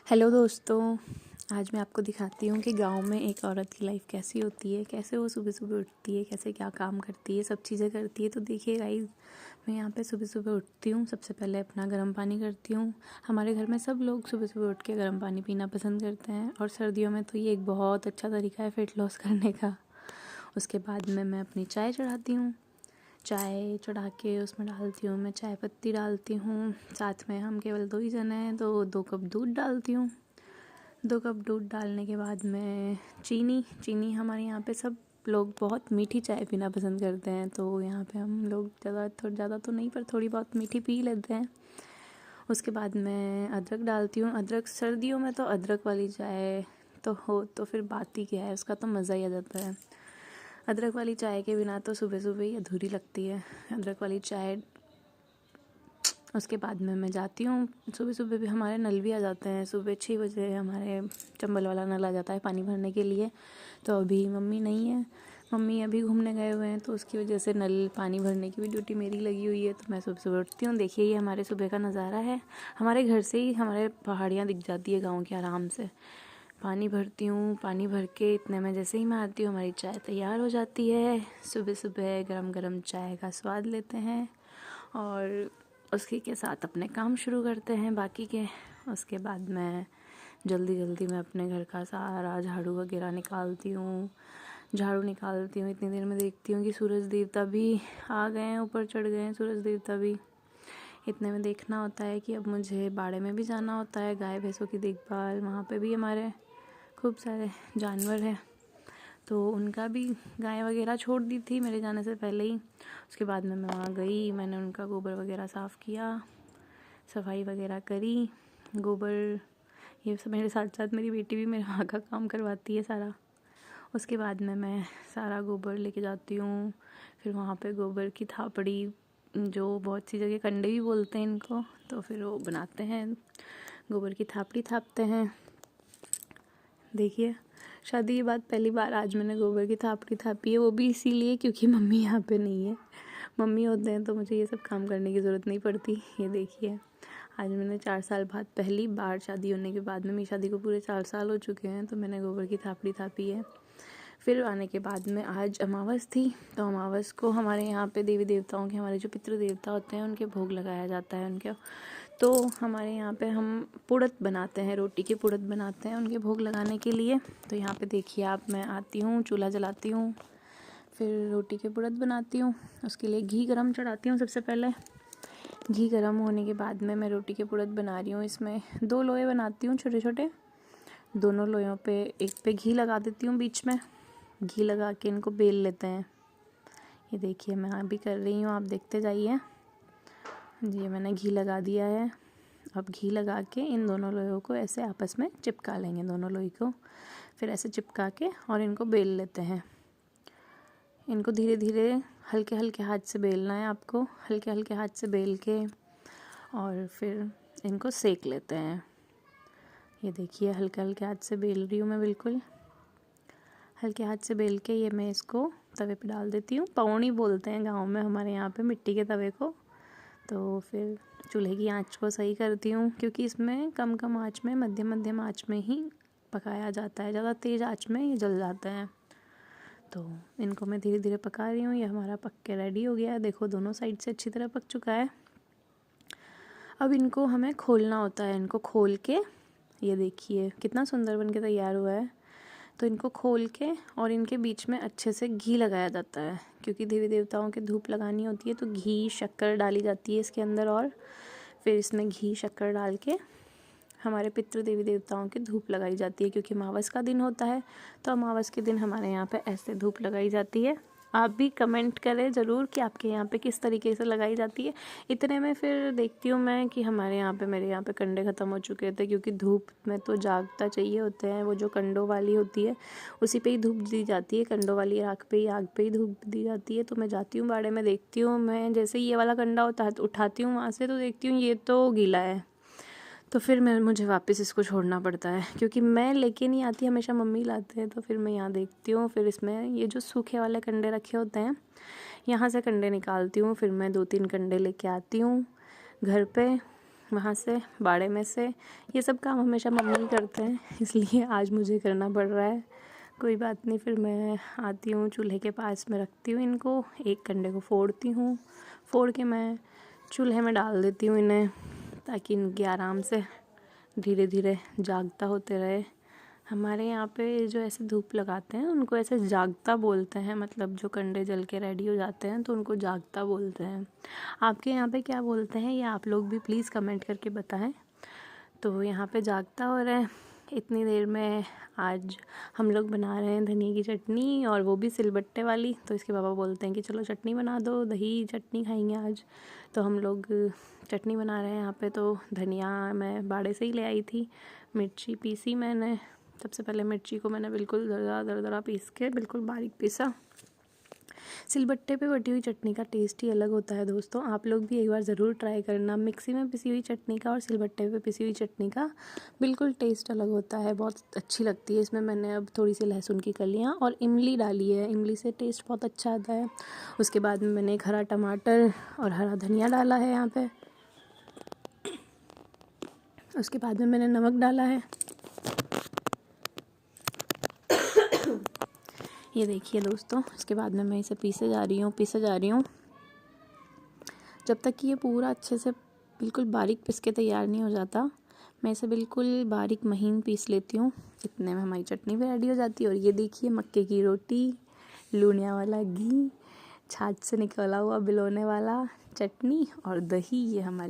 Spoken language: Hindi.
हेलो दोस्तों। आज मैं आपको दिखाती हूँ कि गांव में एक औरत की लाइफ कैसी होती है, कैसे वो सुबह सुबह उठती है, कैसे क्या काम करती है, सब चीज़ें करती है। तो देखिए गाइस, मैं यहाँ पे सुबह सुबह उठती हूँ, सबसे पहले अपना गर्म पानी करती हूँ। हमारे घर में सब लोग सुबह सुबह उठ के गर्म पानी पीना पसंद करते हैं और सर्दियों में तो ये एक बहुत अच्छा तरीका है वेट लॉस करने का। उसके बाद में मैं अपनी चाय चढ़ाती हूँ। चाय चढ़ा के उसमें डालती हूँ, मैं चाय पत्ती डालती हूँ। साथ में हम केवल 2 ही जने हैं तो 2 कप दूध डालती हूँ। 2 कप दूध डालने के बाद में चीनी हमारे यहाँ पे सब लोग बहुत मीठी चाय पीना पसंद करते हैं, तो यहाँ पे हम लोग ज़्यादा तो नहीं पर थोड़ी बहुत मीठी पी लेते हैं। उसके बाद मैं अदरक डालती हूँ। अदरक सर्दियों में तो अदरक वाली चाय तो हो तो फिर बात ही क्या है, उसका तो मज़ा ही आ जाता है। अदरक वाली चाय के बिना तो सुबह सुबह ही अधूरी लगती है अदरक वाली चाय। उसके बाद में मैं जाती हूँ, सुबह सुबह भी हमारे नल भी आ जाते हैं। सुबह 6 बजे हमारे चंबल वाला नल आ जाता है पानी भरने के लिए। तो अभी मम्मी नहीं है, मम्मी अभी घूमने गए हुए हैं, तो उसकी वजह से नल पानी भरने की भी ड्यूटी मेरी लगी हुई है। तो मैं सुबह सुबह उठती हूँ। देखिए ये हमारे सुबह का नज़ारा है। हमारे घर से ही हमारे पहाड़ियाँ दिख जाती है गाँव की आराम से। पानी भरती हूँ, पानी भर के इतने में जैसे ही मैं आती हूँ हमारी चाय तैयार हो जाती है। सुबह सुबह गरम गरम चाय का स्वाद लेते हैं और उसके के साथ अपने काम शुरू करते हैं बाकी के। उसके बाद मैं जल्दी मैं अपने घर का सारा झाड़ू वगैरह निकालती हूँ। इतनी देर में देखती हूँ कि सूरज देवता भी आ गए हैं, ऊपर चढ़ गए हैं सूरज देवता भी। इतने में देखना होता है कि अब मुझे बाड़े में भी जाना होता है, गाय भैंसों की देखभाल। वहाँ पे भी हमारे खूब सारे जानवर हैं, तो उनका भी गाय वगैरह छोड़ दी थी मेरे जाने से पहले ही। उसके बाद में मैं वहाँ गई, मैंने उनका गोबर वगैरह साफ़ किया, सफाई वगैरह करी। गोबर ये सब मेरे साथ साथ मेरी बेटी भी मेरे वहाँ का काम करवाती है सारा। उसके बाद में मैं सारा गोबर लेके जाती हूँ। फिर वहाँ पे गोबर की थापड़ी, जो बहुत सी जगह कंडे भी बोलते हैं इनको, तो फिर वो बनाते हैं, गोबर की थापड़ी थापते हैं। देखिए शादी के बाद पहली बार आज मैंने गोबर की थापड़ी थापी है, वो भी इसीलिए क्योंकि मम्मी यहाँ पे नहीं है। मम्मी होते हैं तो मुझे ये सब काम करने की ज़रूरत नहीं पड़ती। ये देखिए आज मैंने 4 साल बाद पहली बार, शादी होने के बाद में, मेरी शादी को पूरे 4 साल हो चुके हैं, तो मैंने गोबर की थापड़ी थापी है। फिर आने के बाद में आज अमावस थी, तो अमावस को हमारे यहाँ पे देवी देवताओं के, हमारे जो पितृ देवता होते हैं उनके भोग लगाया जाता है उनके। तो हमारे यहाँ पे हम पुड़त बनाते हैं, रोटी के पुड़त बनाते हैं उनके भोग लगाने के लिए। तो यहाँ पे देखिए आप, मैं आती हूँ, चूल्हा जलाती हूँ, फिर रोटी के पुड़त बनाती हूँ। उसके लिए घी गरम चढ़ाती हूँ सबसे पहले। घी गरम होने के बाद में मैं रोटी के पुड़त बना रही हूँ। इसमें 2 लोए बनाती हूँ छोटे छोटे। दोनों लोयों पे एक पे घी लगा देती हूँ, बीच में घी लगा के इनको बेल लेते हैं। ये देखिए मैं अभी कर रही हूँ, आप देखते जाइए। जी मैंने घी लगा दिया है। अब घी लगा के इन दोनों लोयों को ऐसे आपस में चिपका लेंगे, दोनों लोई को फिर ऐसे चिपका के और इनको बेल लेते हैं। इनको धीरे धीरे हल्के हल्के हाथ से बेलना है आपको, हल्के हल्के हाथ से बेल के और फिर इनको सेक लेते हैं। ये देखिए हल्के हल्के हाथ से बेल रही हूँ मैं, बिल्कुल हल्के हाथ से बेल के ये मैं इसको तवे पे डाल देती हूँ। पौनी बोलते हैं गांव में हमारे यहाँ पे मिट्टी के तवे को। तो फिर चूल्हे की आंच को सही करती हूँ, क्योंकि इसमें कम आंच में, मध्यम आंच में ही पकाया जाता है, ज़्यादा तेज़ आंच में ये जल जाते हैं। तो इनको मैं धीरे धीरे पका रही हूँ। ये हमारा पक के रेडी हो गया है, देखो दोनों साइड से अच्छी तरह पक चुका है। अब इनको हमें खोलना होता है। इनको खोल के ये देखिए कितना सुंदर बन के तैयार हुआ है। तो इनको खोल के और इनके बीच में अच्छे से घी लगाया जाता है, क्योंकि देवी देवताओं के धूप लगानी होती है, तो घी शक्कर डाली जाती है इसके अंदर। और फिर इसमें घी शक्कर डाल के हमारे पितृ देवी देवताओं की धूप लगाई जाती है, क्योंकि अमावस का दिन होता है। तो अमावस के दिन हमारे यहाँ पे ऐसे धूप लगाई जाती है। आप भी कमेंट करें ज़रूर कि आपके यहाँ पे किस तरीके से लगाई जाती है। इतने में फिर देखती हूँ मैं कि हमारे यहाँ पे, मेरे यहाँ पे कंडे ख़त्म हो चुके थे, क्योंकि धूप में तो जागता चाहिए होते हैं। वो जो कंडों वाली होती है उसी पे ही धूप दी जाती है, कंडों वाली आग पे ही धूप दी जाती है। तो मैं जाती हूँ बाड़े में, देखती हूँ मैं, जैसे ये वाला कंडा होता है उठाती हूँ वहाँ से, तो देखती हूँ ये तो गीला है। तो फिर मुझे वापस इसको छोड़ना पड़ता है, क्योंकि मैं लेके नहीं आती, हमेशा मम्मी लाते हैं। तो फिर मैं यहाँ देखती हूँ, फिर इसमें ये जो सूखे वाले कंडे रखे होते हैं, यहाँ से कंडे निकालती हूँ। फिर मैं 2-3 कंडे लेके आती हूँ घर पे। वहाँ से बाड़े में से। ये सब काम हमेशा मम्मी करते हैं, इसलिए आज मुझे करना पड़ रहा है। कोई बात नहीं, फिर मैं आती हूँ चूल्हे के पास में रखती हूँ इनको, एक कंडे को फोड़ती हूँ, फोड़ के मैं चूल्हे में डाल देती हूँ इन्हें, ताकि इनकी आराम से धीरे धीरे जागता होते रहे। हमारे यहाँ पे जो ऐसे धूप लगाते हैं उनको ऐसे जागता बोलते हैं, मतलब जो कंडे जल के रेडी हो जाते हैं तो उनको जागता बोलते हैं। आपके यहाँ पे क्या बोलते हैं ये आप लोग भी प्लीज़ कमेंट करके बताएं। तो यहाँ पे जागता हो रहा है। इतनी देर में आज हम लोग बना रहे हैं धनिया की चटनी, और वो भी सिलबट्टे वाली। तो इसके पापा बोलते हैं कि चलो चटनी बना दो, दही चटनी खाएंगे आज। तो हम लोग चटनी बना रहे हैं यहाँ पे। तो धनिया मैं बाड़े से ही ले आई थी, मिर्ची पीसी मैंने। सबसे पहले मिर्ची को मैंने बिल्कुल दरदरा पीस के बिल्कुल बारीक पीसा। सिलबट्टे पे बटी हुई चटनी का टेस्ट ही अलग होता है दोस्तों, आप लोग भी एक बार ज़रूर ट्राई करना। मिक्सी में पिसी हुई चटनी का और सिलबट्टे पे पिसी हुई चटनी का बिल्कुल टेस्ट अलग होता है, बहुत अच्छी लगती है। इसमें मैंने अब थोड़ी सी लहसुन की कलियाँ और इमली डाली है, इमली से टेस्ट बहुत अच्छा आता है। उसके बाद में मैंने एक हरा टमाटर और हरा धनिया डाला है यहाँ पे। उसके बाद में मैंने नमक डाला है। ये देखिए दोस्तों, इसके बाद में मैं इसे पीसे जा रही हूँ जब तक कि ये पूरा अच्छे से बिल्कुल बारीक पिस के तैयार नहीं हो जाता। मैं इसे बिल्कुल बारीक महीन पीस लेती हूँ, इतने में हमारी चटनी भी रेडी हो जाती है। और ये देखिए मक्के की रोटी, लूनिया वाला घी, छाछ से निकला हुआ बिलोने वाला चटनी और दही, ये हमारी